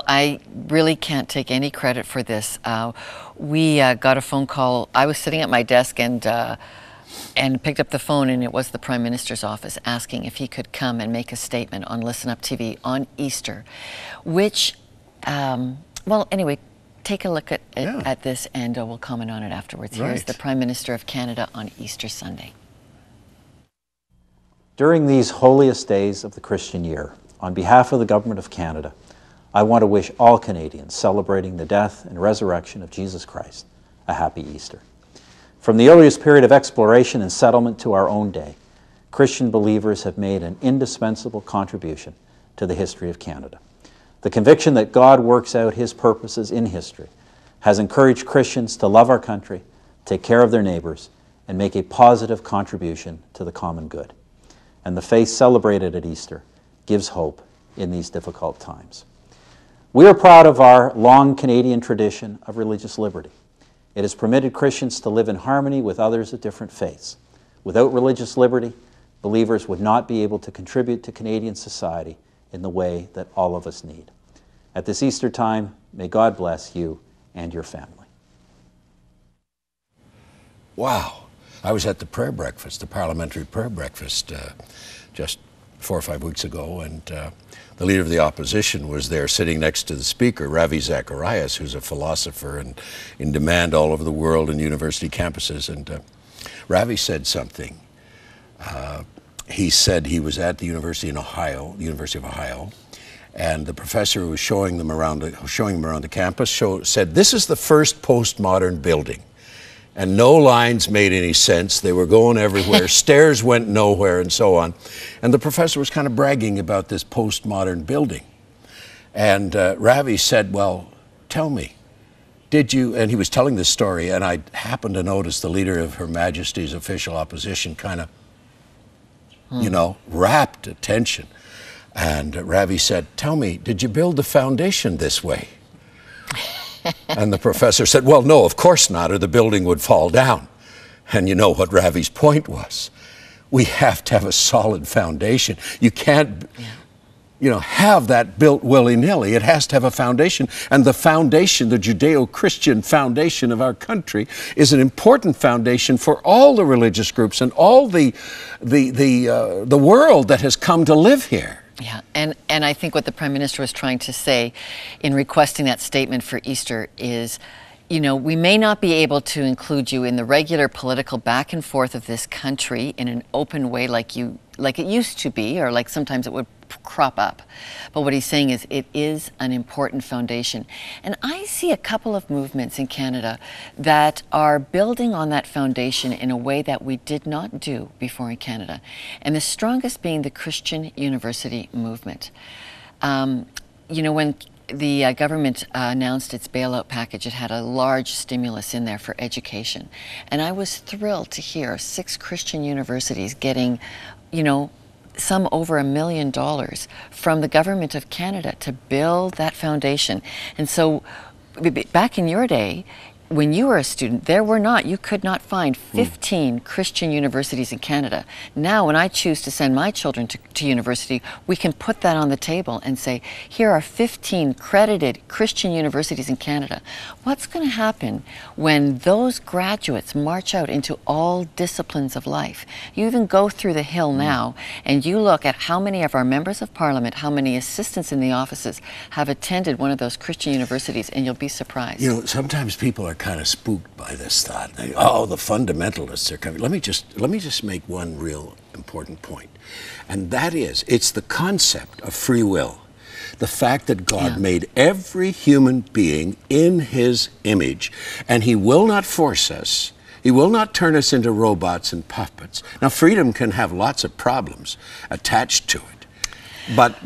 I really can't take any credit for this. We got a phone call. I was sitting at my desk and picked up the phone, and it was the Prime Minister's office asking if he could come and make a statement on Listen Up TV on Easter, which, well, anyway, take a look at this, and we'll comment on it afterwards. Here's the Prime Minister of Canada on Easter Sunday. During these holiest days of the Christian year, on behalf of the Government of Canada, I want to wish all Canadians celebrating the death and resurrection of Jesus Christ a happy Easter. From the earliest period of exploration and settlement to our own day, Christian believers have made an indispensable contribution to the history of Canada. The conviction that God works out His purposes in history has encouraged Christians to love our country, take care of their neighbors, and make a positive contribution to the common good. And the faith celebrated at Easter gives hope in these difficult times. We are proud of our long Canadian tradition of religious liberty. It has permitted Christians to live in harmony with others of different faiths. Without religious liberty, believers would not be able to contribute to Canadian society in the way that all of us need. At this Easter time, may God bless you and your family. Wow. I was at the prayer breakfast, the parliamentary prayer breakfast, just 4 or 5 weeks ago, and the leader of the opposition was there sitting next to the speaker, Ravi Zacharias, who's a philosopher and in demand all over the world and university campuses. And Ravi said something. He said he was at the university in Ohio, the University of Ohio, and the professor who was showing him around the campus said, "This is the first postmodern building." And no lines made any sense. They were going everywhere. Stairs went nowhere, and so on. And the professor was kind of bragging about this postmodern building. And Ravi said, "Well, tell me, did you," and he was telling this story, and I happened to notice the leader of Her Majesty's official opposition kind of, you know, rapt attention. And Ravi said, "Tell me, did you build the foundation this way?" And the professor said, "Well, no, of course not, or the building would fall down." And you know what Ravi's point was. We have to have a solid foundation. You can't, you know, have that built willy-nilly. It has to have a foundation. And the foundation, the Judeo-Christian foundation of our country, is an important foundation for all the religious groups and all the world that has come to live here. Yeah, and I think what the Prime Minister was trying to say in requesting that statement for Easter is, you know, we may not be able to include you in the regular political back and forth of this country in an open way like it used to be, or like sometimes it would crop up. But what he's saying is it is an important foundation. And I see a couple of movements in Canada that are building on that foundation in a way that we did not do before in Canada. And the strongest being the Christian university movement. You know, when the government announced its bailout package, it had a large stimulus in there for education. And I was thrilled to hear 6 Christian universities getting, you know, some over $1 million from the Government of Canada to build that foundation. And so back in your day, when you were a student, you could not find 15 Christian universities in Canada. Now, when I choose to send my children to university, we can put that on the table and say, here are 15 credited Christian universities in Canada. What's going to happen when those graduates march out into all disciplines of life? You even go through the Hill now, and you look at how many of our members of Parliament, how many assistants in the offices have attended one of those Christian universities, and you'll be surprised. You know, sometimes people are kind of spooked by this thought. Oh, the fundamentalists are coming. Let me just make one real important point. And that is, it's the concept of free will. The fact that God made every human being in His image, and He will not force us. He will not turn us into robots and puppets. Now, freedom can have lots of problems attached to it. But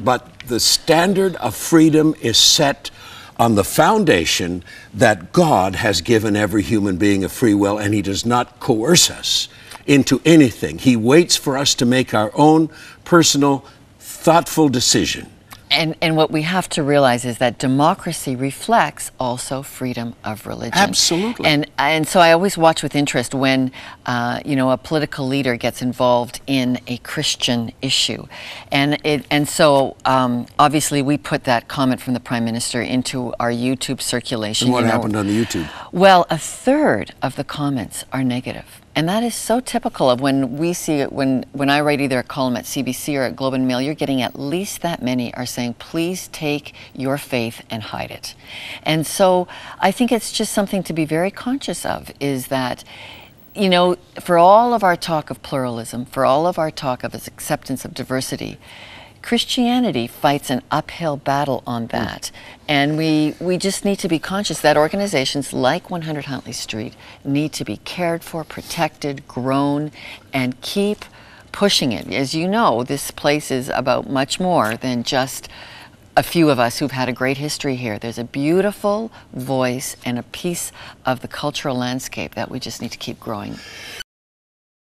the standard of freedom is set on the foundation that God has given every human being a free will, and He does not coerce us into anything. He waits for us to make our own personal, thoughtful decision And what we have to realize is that democracy reflects also freedom of religion. Absolutely. And so I always watch with interest when a political leader gets involved in a Christian issue, and so obviously we put that comment from the Prime Minister into our YouTube circulation. And what happened on the YouTube? Well, a third of the comments are negative. And that is so typical of when we see it, when I write either a column at CBC or at Globe and Mail, you're getting at least that many are saying, please take your faith and hide it. And so I think it's just something to be very conscious of, is that, for all of our talk of pluralism, for all of our talk of its acceptance of diversity, Christianity fights an uphill battle on that. And we just need to be conscious that organizations like 100 Huntley Street need to be cared for, protected, grown, and keep pushing it. As you know, this place is about much more than just a few of us who've had a great history here. There's a beautiful voice and a piece of the cultural landscape that we just need to keep growing.